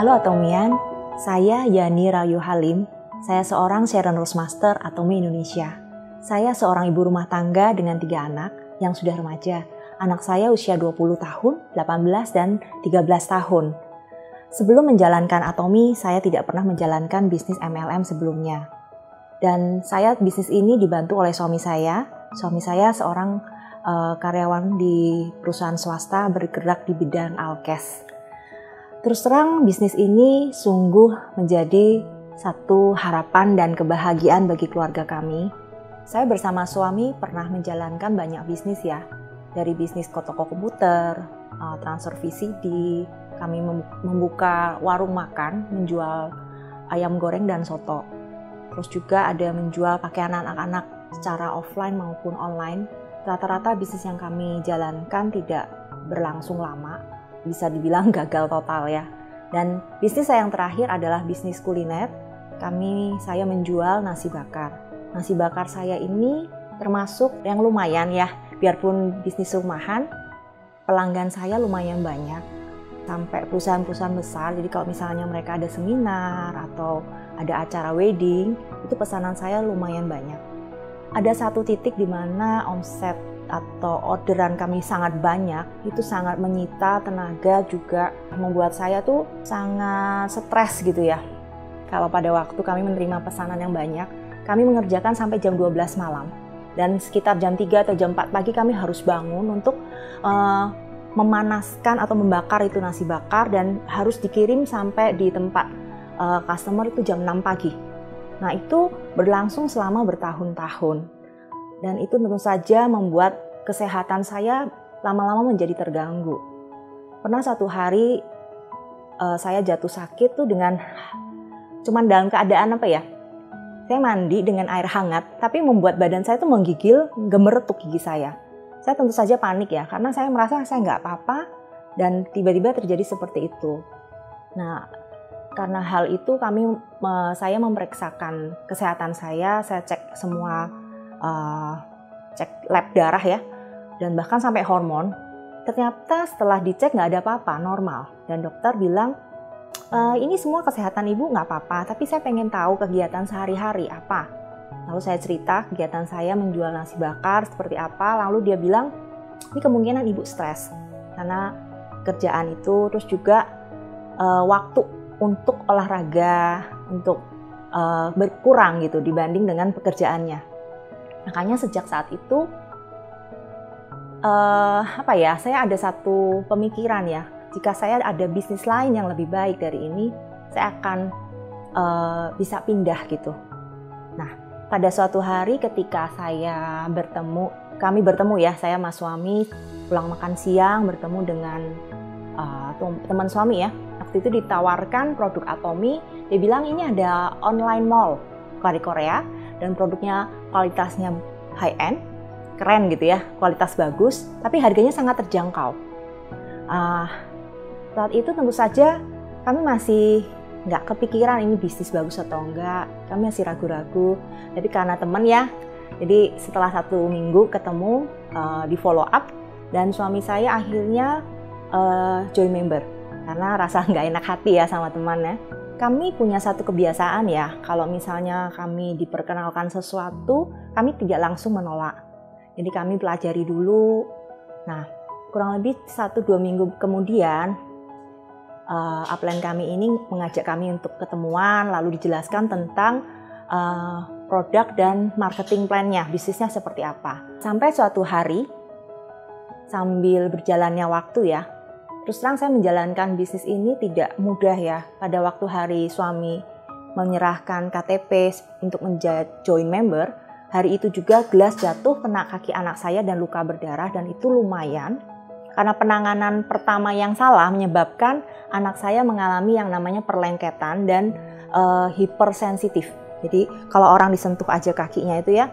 Halo Atomian, saya Yani Rayu Halim. Saya seorang Sharon Roastmaster Atomi Indonesia. Saya seorang ibu rumah tangga dengan 3 anak yang sudah remaja. Anak saya usia 20 tahun, 18 dan 13 tahun. Sebelum menjalankan Atomi, saya tidak pernah menjalankan bisnis MLM sebelumnya. Dan bisnis ini dibantu oleh suami saya. Suami saya seorang karyawan di perusahaan swasta bergerak di bidang alkes. Terus terang bisnis ini sungguh menjadi satu harapan dan kebahagiaan bagi keluarga kami. Saya bersama suami pernah menjalankan banyak bisnis ya. Dari bisnis toko komputer, transfer VCD, kami membuka warung makan, menjual ayam goreng dan soto. Terus juga ada menjual pakaian anak-anak secara offline maupun online. Rata-rata bisnis yang kami jalankan tidak berlangsung lama. Bisa dibilang gagal total ya. Dan bisnis saya yang terakhir adalah bisnis kuliner. Saya menjual nasi bakar. Nasi bakar saya ini termasuk yang lumayan ya. Biarpun bisnis rumahan, pelanggan saya lumayan banyak. Sampai perusahaan-perusahaan besar. Jadi kalau misalnya mereka ada seminar atau ada acara wedding, itu pesanan saya lumayan banyak. Ada satu titik di mana omset atau orderan kami sangat banyak, itu sangat menyita tenaga, juga membuat saya tuh sangat stres gitu ya. Kalau pada waktu kami menerima pesanan yang banyak, kami mengerjakan sampai jam 12 malam. Dan sekitar jam 3 atau jam 4 pagi kami harus bangun untuk memanaskan atau membakar itu nasi bakar dan harus dikirim sampai di tempat customer itu jam 6 pagi. Nah itu berlangsung selama bertahun-tahun. Dan itu tentu saja membuat kesehatan saya lama-lama menjadi terganggu. Pernah satu hari saya jatuh sakit tuh cuman dalam keadaan saya mandi dengan air hangat, tapi membuat badan saya tuh menggigil, gemeretuk gigi saya. Saya tentu saja panik ya, karena saya merasa saya nggak apa-apa dan tiba-tiba terjadi seperti itu. Nah, karena hal itu saya memeriksakan kesehatan saya cek semua cek lab darah ya, dan bahkan sampai hormon. Ternyata setelah dicek nggak ada apa-apa, normal. Dan dokter bilang, ini semua kesehatan ibu nggak apa-apa, tapi saya pengen tahu kegiatan sehari-hari apa. Lalu saya cerita kegiatan saya menjual nasi bakar seperti apa, lalu dia bilang, ini kemungkinan ibu stres. Karena kerjaan itu, terus juga waktu untuk olahraga, untuk berkurang gitu dibanding dengan pekerjaannya. Makanya sejak saat itu, saya ada satu pemikiran ya, jika saya ada bisnis lain yang lebih baik dari ini, saya akan bisa pindah gitu. Nah, pada suatu hari ketika kami bertemu ya, saya sama suami pulang makan siang, bertemu dengan teman suami ya. Waktu itu ditawarkan produk Atomi, dia bilang ini ada online mall dari Korea, dan produknya kualitasnya high-end, keren gitu ya, kualitas bagus, tapi harganya sangat terjangkau. Saat itu tentu saja kami masih nggak kepikiran ini bisnis bagus atau enggak, kami masih ragu-ragu. Tapi karena teman ya, jadi setelah 1 minggu ketemu, di follow up, dan suami saya akhirnya join member, karena rasa nggak enak hati ya sama temannya. Kami punya satu kebiasaan ya, kalau misalnya kami diperkenalkan sesuatu, kami tidak langsung menolak. Jadi kami pelajari dulu. Nah, kurang lebih 1-2 minggu kemudian, upline kami ini mengajak kami untuk ketemuan, lalu dijelaskan tentang produk dan marketing plan-nya, bisnisnya seperti apa. Sampai suatu hari, sambil berjalannya waktu ya, terus terang saya menjalankan bisnis ini tidak mudah ya. Pada waktu hari suami menyerahkan KTP untuk join member, hari itu juga gelas jatuh kena kaki anak saya dan luka berdarah, dan itu lumayan. Karena penanganan pertama yang salah menyebabkan anak saya mengalami yang namanya perlengketan dan hipersensitif. Jadi kalau orang disentuh aja kakinya itu ya,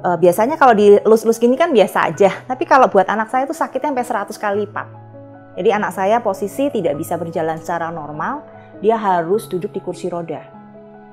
biasanya kalau dilus-lus gini kan biasa aja. Tapi kalau buat anak saya itu sakitnya sampai 100 kali lipat. Jadi anak saya posisi tidak bisa berjalan secara normal, dia harus duduk di kursi roda.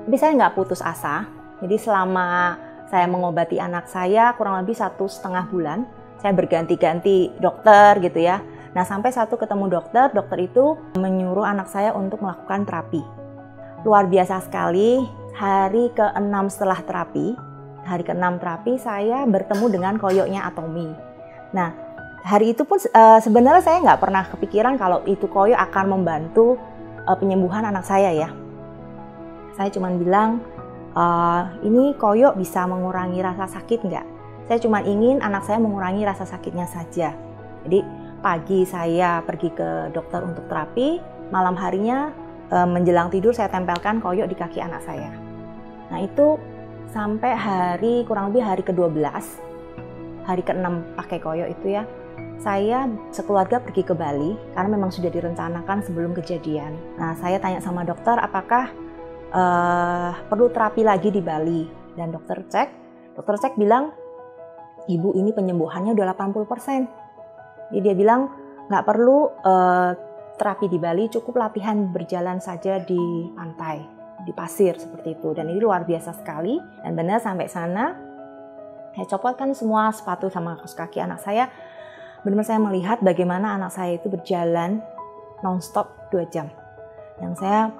Tapi saya nggak putus asa, jadi selama saya mengobati anak saya kurang lebih 1,5 bulan, saya berganti-ganti dokter gitu ya. Nah, sampai satu ketemu dokter, dokter itu menyuruh anak saya untuk melakukan terapi. Luar biasa sekali, hari ke-6 setelah terapi, hari ke-6 terapi saya bertemu dengan koyoknya Atomy. Nah, hari itu pun sebenarnya saya nggak pernah kepikiran kalau itu koyok akan membantu penyembuhan anak saya ya. Saya cuma bilang, ini koyok bisa mengurangi rasa sakit nggak? Saya cuma ingin anak saya mengurangi rasa sakitnya saja. Jadi pagi saya pergi ke dokter untuk terapi, malam harinya menjelang tidur saya tempelkan koyok di kaki anak saya. Nah itu sampai kurang lebih hari ke-12, hari ke-6 pakai koyok itu ya, saya sekeluarga pergi ke Bali karena memang sudah direncanakan sebelum kejadian. Nah saya tanya sama dokter apakah perlu terapi lagi di Bali, dan dokter cek bilang, ibu ini penyembuhannya udah 80%. Jadi dia bilang nggak perlu terapi di Bali, cukup latihan berjalan saja di pantai, di pasir seperti itu. Dan ini luar biasa sekali. Dan benar sampai sana, saya copotkan semua sepatu sama kaos kaki anak saya. Benar-benar saya melihat bagaimana anak saya itu berjalan non-stop 2 jam. Yang saya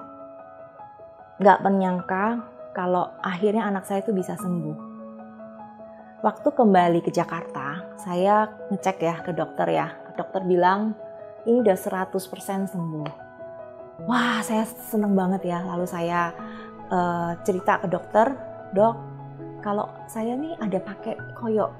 nggak menyangka kalau akhirnya anak saya itu bisa sembuh. Waktu kembali ke Jakarta, saya ngecek ya ke dokter ya. Dokter bilang, ini udah 100% sembuh. Wah, saya seneng banget ya. Lalu saya cerita ke dokter, dok, kalau saya nih ada pakai koyok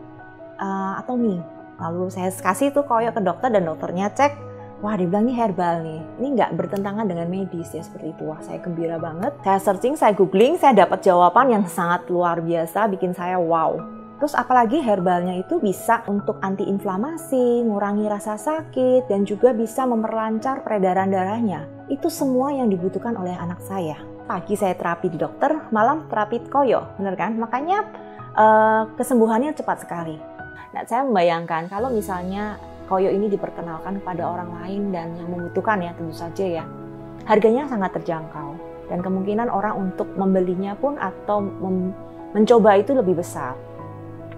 Atomy. Lalu saya kasih tuh koyok ke dokter dan dokternya cek, wah dia bilang ini herbal nih. Ini nggak bertentangan dengan medis ya seperti itu. Wah saya gembira banget. Saya searching, saya googling, saya dapat jawaban yang sangat luar biasa, bikin saya wow. Terus apalagi herbalnya itu bisa untuk antiinflamasi, ngurangi rasa sakit, dan juga bisa memperlancar peredaran darahnya. Itu semua yang dibutuhkan oleh anak saya. Pagi saya terapi di dokter, malam terapi koyo, bener kan? Makanya kesembuhannya cepat sekali. Nah, saya membayangkan kalau misalnya koyo ini diperkenalkan kepada orang lain dan yang membutuhkan ya tentu saja ya, harganya sangat terjangkau. Dan kemungkinan orang untuk membelinya pun atau mencoba itu lebih besar.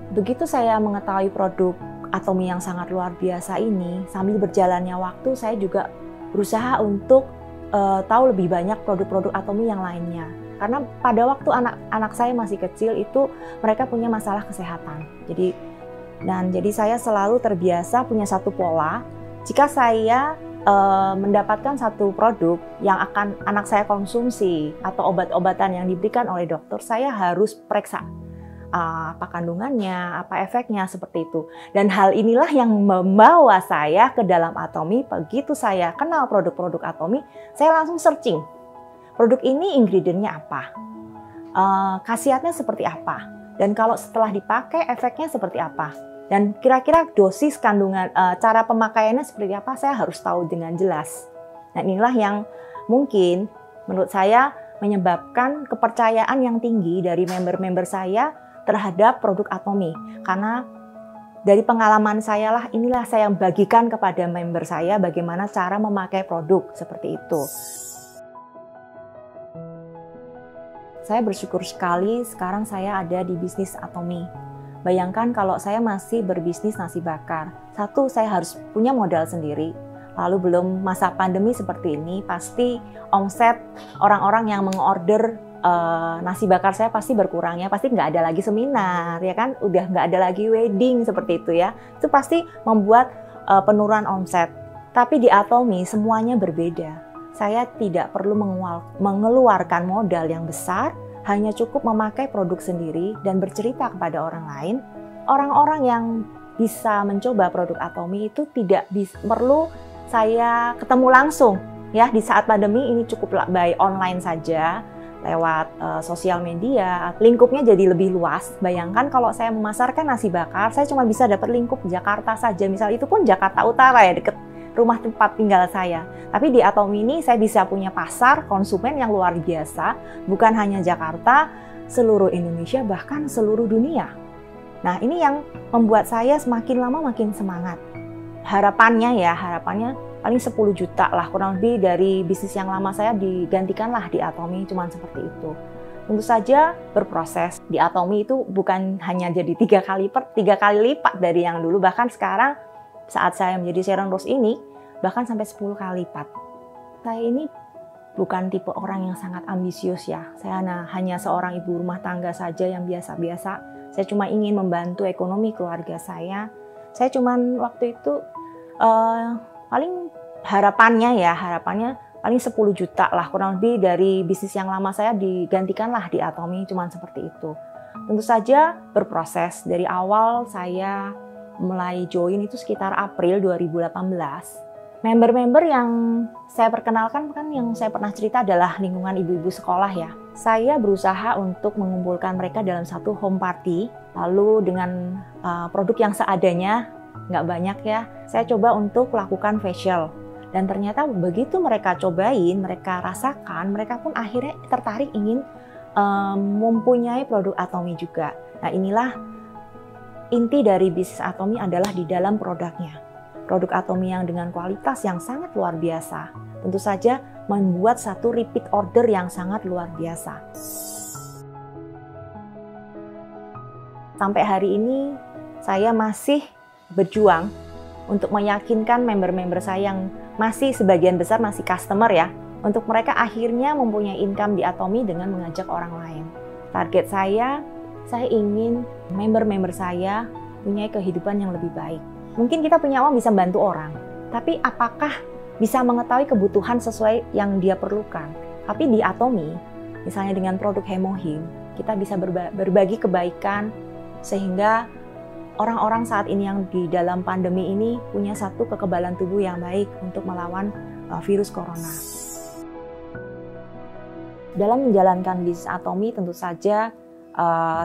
Begitu saya mengetahui produk Atomy yang sangat luar biasa ini, sambil berjalannya waktu saya juga berusaha untuk tahu lebih banyak produk-produk Atomy yang lainnya. Karena pada waktu anak saya masih kecil itu mereka punya masalah kesehatan. Jadi saya selalu terbiasa punya satu pola. Jika saya mendapatkan satu produk yang akan anak saya konsumsi atau obat-obatan yang diberikan oleh dokter, saya harus periksa apa kandungannya, apa efeknya, seperti itu. Dan hal inilah yang membawa saya ke dalam Atomy. Begitu saya kenal produk-produk Atomy, saya langsung searching. Produk ini ingredientnya apa? Khasiatnya seperti apa? Dan kalau setelah dipakai efeknya seperti apa? Dan kira-kira dosis kandungan, cara pemakaiannya seperti apa, saya harus tahu dengan jelas. Nah inilah yang mungkin menurut saya menyebabkan kepercayaan yang tinggi dari member-member saya terhadap produk Atomy. Karena dari pengalaman saya lah, inilah saya bagikan kepada member saya bagaimana cara memakai produk seperti itu. Saya bersyukur sekali sekarang saya ada di bisnis Atomy. Bayangkan kalau saya masih berbisnis nasi bakar. Satu, saya harus punya modal sendiri. Lalu belum masa pandemi seperti ini, pasti omset orang-orang yang mengorder nasi bakar saya pasti berkurang ya, pasti nggak ada lagi seminar ya kan, udah nggak ada lagi wedding seperti itu ya, itu pasti membuat penurunan omset. Tapi di Atomy semuanya berbeda. Saya tidak perlu mengeluarkan modal yang besar, hanya cukup memakai produk sendiri dan bercerita kepada orang lain. Orang-orang yang bisa mencoba produk Atomy itu tidak perlu saya ketemu langsung ya. Di saat pandemi ini cukup by online saja, lewat sosial media, lingkupnya jadi lebih luas. Bayangkan kalau saya memasarkan nasi bakar, saya cuma bisa dapat lingkup Jakarta saja, misal itu pun Jakarta Utara ya, deket rumah tempat tinggal saya. Tapi di Atomy ini saya bisa punya pasar konsumen yang luar biasa, bukan hanya Jakarta, seluruh Indonesia, bahkan seluruh dunia. Nah ini yang membuat saya semakin lama makin semangat. Harapannya paling 10 juta lah, kurang lebih dari bisnis yang lama saya digantikanlah di Atomy, cuman seperti itu. Tentu saja berproses. Di Atomy itu bukan hanya jadi 3 kali lipat dari yang dulu, bahkan sekarang saat saya menjadi Sharon Rose ini, bahkan sampai 10 kali lipat. Saya ini bukan tipe orang yang sangat ambisius ya. Saya hanya seorang ibu rumah tangga saja yang biasa-biasa. Saya cuma ingin membantu ekonomi keluarga saya. Saya cuma waktu itu paling harapannya paling 10 juta lah, kurang lebih dari bisnis yang lama saya digantikanlah di Atomy, cuma seperti itu. Tentu saja berproses. Dari awal saya mulai join itu sekitar April 2018. Member-member yang saya perkenalkan kan yang saya pernah cerita adalah lingkungan ibu-ibu sekolah ya. Saya berusaha untuk mengumpulkan mereka dalam satu home party, lalu dengan produk yang seadanya, nggak banyak ya, saya coba untuk lakukan facial. Dan ternyata begitu mereka cobain, mereka rasakan, mereka pun akhirnya tertarik ingin mempunyai produk Atomy juga. Nah inilah inti dari bisnis Atomy adalah di dalam produknya. Produk Atomy yang dengan kualitas yang sangat luar biasa. Tentu saja membuat satu repeat order yang sangat luar biasa. Sampai hari ini saya masih berjuang untuk meyakinkan member-member saya yang masih sebagian besar masih customer ya, untuk mereka akhirnya mempunyai income di Atomy dengan mengajak orang lain. Target saya ingin member-member saya punya kehidupan yang lebih baik. Mungkin kita punya uang bisa bantu orang, tapi apakah bisa mengetahui kebutuhan sesuai yang dia perlukan? Tapi di Atomy, misalnya dengan produk Hemohim, kita bisa berbagi kebaikan sehingga orang-orang saat ini yang di dalam pandemi ini punya satu kekebalan tubuh yang baik untuk melawan virus corona. Dalam menjalankan bisnis Atomy tentu saja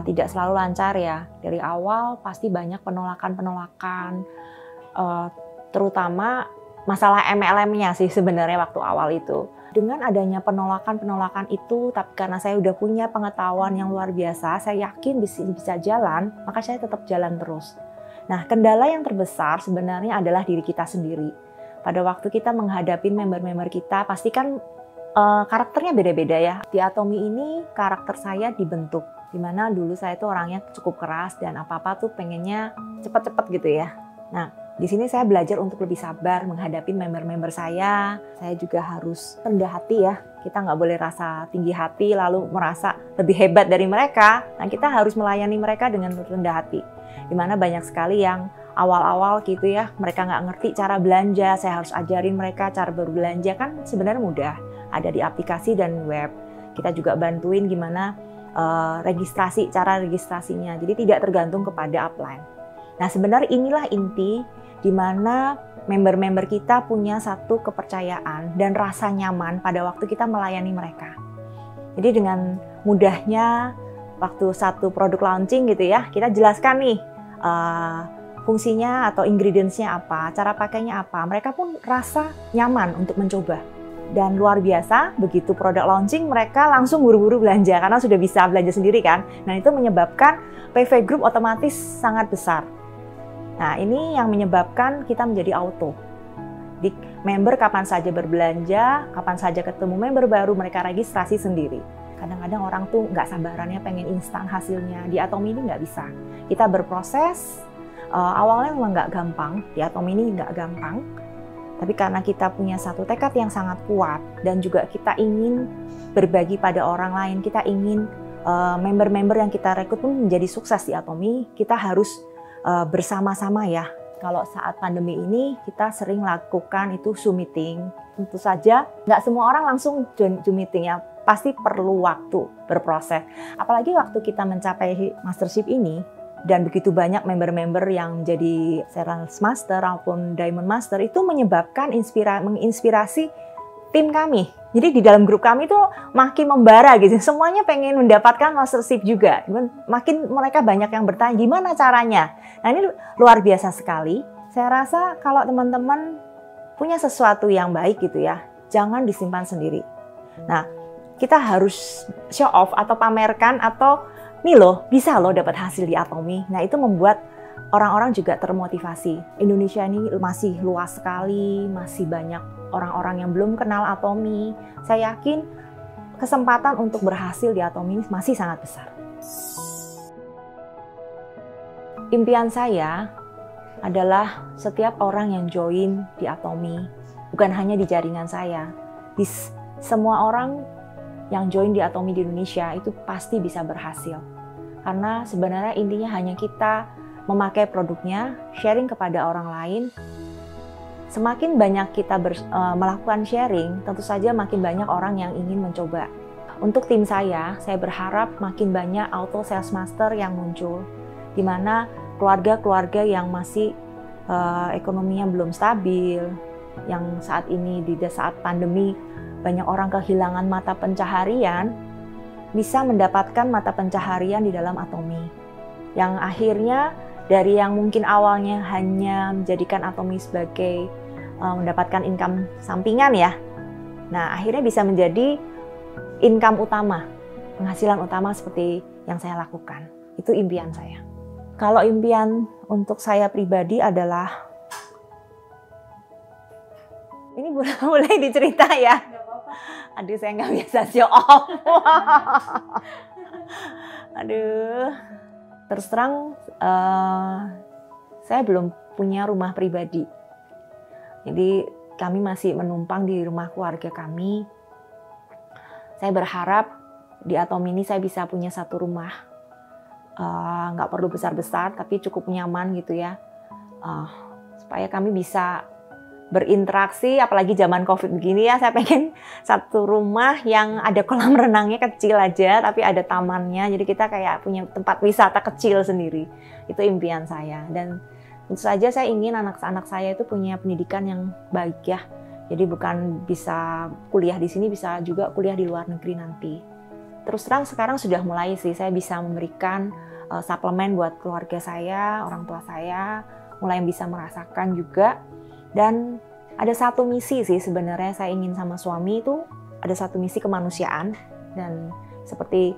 tidak selalu lancar ya. Dari awal pasti banyak penolakan-penolakan, terutama masalah MLM-nya sih sebenarnya waktu awal itu. Dengan adanya penolakan-penolakan itu, tapi karena saya udah punya pengetahuan yang luar biasa, saya yakin bisa jalan, maka saya tetap jalan terus. Nah, kendala yang terbesar sebenarnya adalah diri kita sendiri. Pada waktu kita menghadapi member-member kita, pasti kan karakternya beda-beda ya. Di Atomy ini karakter saya dibentuk, dimana dulu saya tuh orangnya cukup keras dan apa-apa tuh pengennya cepet-cepet gitu ya. Nah, di sini saya belajar untuk lebih sabar menghadapi member-member saya. Saya juga harus rendah hati ya. Kita nggak boleh rasa tinggi hati lalu merasa lebih hebat dari mereka. Nah, kita harus melayani mereka dengan rendah hati. Dimana banyak sekali yang awal-awal gitu ya, mereka nggak ngerti cara belanja. Saya harus ajarin mereka cara berbelanja, kan sebenarnya mudah. Ada di aplikasi dan web. Kita juga bantuin gimana cara registrasinya. Jadi tidak tergantung kepada upline. Nah, sebenarnya inilah inti di mana member-member kita punya satu kepercayaan dan rasa nyaman pada waktu kita melayani mereka. Jadi dengan mudahnya waktu satu produk launching gitu ya, kita jelaskan nih fungsinya atau ingredients-nya apa, cara pakainya apa. Mereka pun rasa nyaman untuk mencoba. Dan luar biasa, begitu produk launching mereka langsung buru-buru belanja karena sudah bisa belanja sendiri kan. Nah, itu menyebabkan PV Group otomatis sangat besar. Nah, ini yang menyebabkan kita menjadi auto. Di member kapan saja berbelanja, kapan saja ketemu member baru, mereka registrasi sendiri. Kadang-kadang orang tuh nggak sabarannya pengen instan hasilnya. Di Atomy ini nggak bisa. Kita berproses, awalnya memang nggak gampang. Di Atomy ini nggak gampang. Tapi karena kita punya satu tekad yang sangat kuat dan juga kita ingin berbagi pada orang lain, kita ingin member-member yang kita rekrut pun menjadi sukses di Atomy, kita harus bersama-sama ya. Kalau saat pandemi ini kita sering lakukan itu Zoom meeting. Tentu saja nggak semua orang langsung Zoom meeting ya. Pasti perlu waktu berproses. Apalagi waktu kita mencapai mastership ini dan begitu banyak member-member yang jadi Sales Master maupun Diamond Master, itu menyebabkan menginspirasi tim kami. Jadi di dalam grup kami itu makin membara gitu. Semuanya pengen mendapatkan mastership juga. Makin mereka banyak yang bertanya gimana caranya. Nah, ini luar biasa sekali. Saya rasa kalau teman-teman punya sesuatu yang baik gitu ya, jangan disimpan sendiri. Nah, kita harus show off atau pamerkan atau nih loh, bisa loh dapat hasil di Atomy. Nah, itu membuat orang-orang juga termotivasi. Indonesia ini masih luas sekali, masih banyak orang-orang yang belum kenal Atomy. Saya yakin kesempatan untuk berhasil di Atomy ini masih sangat besar. Impian saya adalah setiap orang yang join di Atomy bukan hanya di jaringan saya. Di semua orang yang join di Atomy di Indonesia itu pasti bisa berhasil. Karena sebenarnya intinya hanya kita memakai produknya, sharing kepada orang lain. Semakin banyak kita melakukan sharing, tentu saja makin banyak orang yang ingin mencoba. Untuk tim saya berharap makin banyak auto sales master yang muncul, di mana keluarga-keluarga yang masih ekonominya belum stabil, yang saat ini di saat pandemi banyak orang kehilangan mata pencaharian, bisa mendapatkan mata pencaharian di dalam Atomy. Yang akhirnya dari yang mungkin awalnya hanya menjadikan Atomy sebagai mendapatkan income sampingan ya, nah akhirnya bisa menjadi income utama, penghasilan utama seperti yang saya lakukan. Itu impian saya. Kalau impian untuk saya pribadi adalah, ini boleh dicerita ya? Aduh, saya nggak biasa show off. Aduh, terus terang saya belum punya rumah pribadi. Jadi kami masih menumpang di rumah keluarga kami. Saya berharap di Atomy ini saya bisa punya satu rumah. Nggak perlu besar-besar, tapi cukup nyaman gitu ya. Supaya kami bisa berinteraksi, apalagi zaman COVID begini ya, saya pengen satu rumah yang ada kolam renangnya kecil aja, tapi ada tamannya, jadi kita kayak punya tempat wisata kecil sendiri. Itu impian saya, dan tentu saja saya ingin anak-anak saya itu punya pendidikan yang baik ya, jadi bukan bisa kuliah di sini, bisa juga kuliah di luar negeri nanti. Terus terang sekarang sudah mulai sih, saya bisa memberikan suplemen buat keluarga saya, orang tua saya, mulai bisa merasakan juga. Dan ada satu misi sih sebenarnya saya ingin sama suami itu, ada satu misi kemanusiaan, dan seperti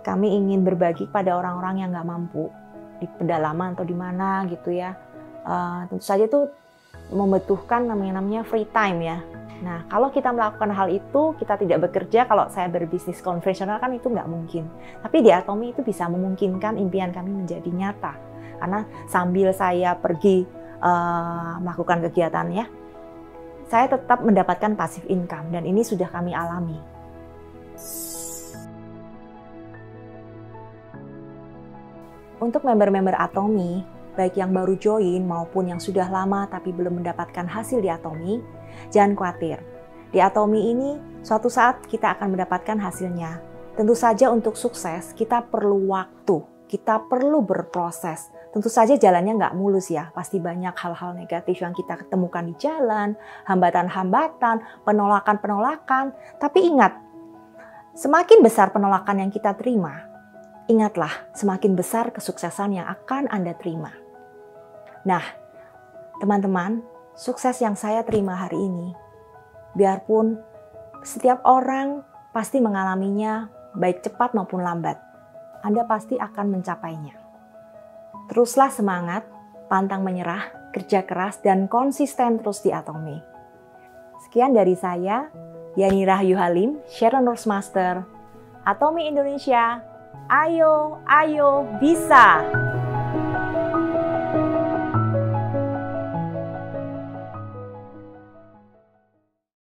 kami ingin berbagi pada orang-orang yang nggak mampu di pedalaman atau di mana gitu ya. Tentu saja itu membutuhkan namanya free time ya. Nah, kalau kita melakukan hal itu, kita tidak bekerja, kalau saya berbisnis konvensional kan itu nggak mungkin. Tapi di Atomy itu bisa memungkinkan impian kami menjadi nyata. Karena sambil saya pergi melakukan kegiatannya, saya tetap mendapatkan passive income, dan ini sudah kami alami. Untuk member-member Atomy, baik yang baru join maupun yang sudah lama tapi belum mendapatkan hasil di Atomy, jangan khawatir. Di Atomy ini, suatu saat kita akan mendapatkan hasilnya. Tentu saja untuk sukses, kita perlu waktu, kita perlu berproses. Tentu saja jalannya nggak mulus ya, pasti banyak hal-hal negatif yang kita ketemukan di jalan, hambatan-hambatan, penolakan-penolakan. Tapi ingat, semakin besar penolakan yang kita terima, ingatlah semakin besar kesuksesan yang akan Anda terima. Nah, teman-teman, sukses yang saya terima hari ini, biarpun setiap orang pasti mengalaminya baik cepat maupun lambat, Anda pasti akan mencapainya. Teruslah semangat, pantang menyerah, kerja keras, dan konsisten terus di Atomy. Sekian dari saya, Yani Rahyu Halim, Sharon Roastmaster, Atomy Indonesia. Ayo, ayo, bisa!